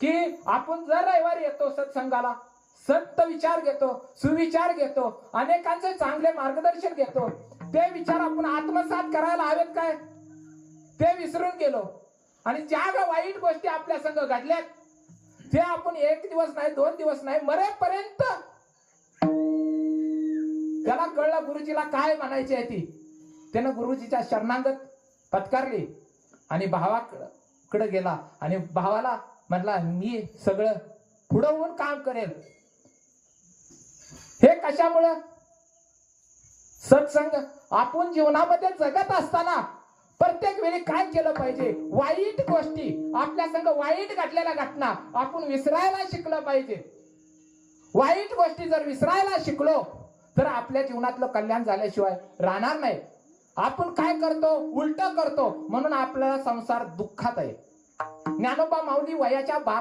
की आपण जर रविवारी येतो सत्संगाला, संत विचार घेतो, सुविचार घेतो, अनेकांचे चांगले मार्गदर्शन घेतो, ते विचार आपण आत्मसात करायला हवेत काय ते विसरून गेलो. आणि ज्या वाईट गोष्टी आपल्या संग घडल्यात ते आपण 1 दिवस नाही 2 दिवस नाही मरेपर्यंत त्याला कळलं गुरुजीला काय म्हणायची आहे ती. त्यानं गुरुजीच्या शरणागत पत्कारली आणि भावाकडे गेला आणि भावाला म्हटला मी सगळं पुढं होऊन काम करेल. हे कशामुळं? सत्संग. आपण जीवनामध्ये जगत असताना प्रत्येक वेळी काय केलं पाहिजे? वाईट गोष्टी आपल्या संग वाईट घडलेल्या घटना आपण विसरायला शिकलं पाहिजे. वाईट गोष्टी जर विसरायला शिकलो तर आपल्या जीवनातलं कल्याण झाल्याशिवाय राहणार नाही. आपण काय करतो? उलट करतो, म्हणून आपला संसार दुःखात आहे. ज्ञानोबा माऊली वयाच्या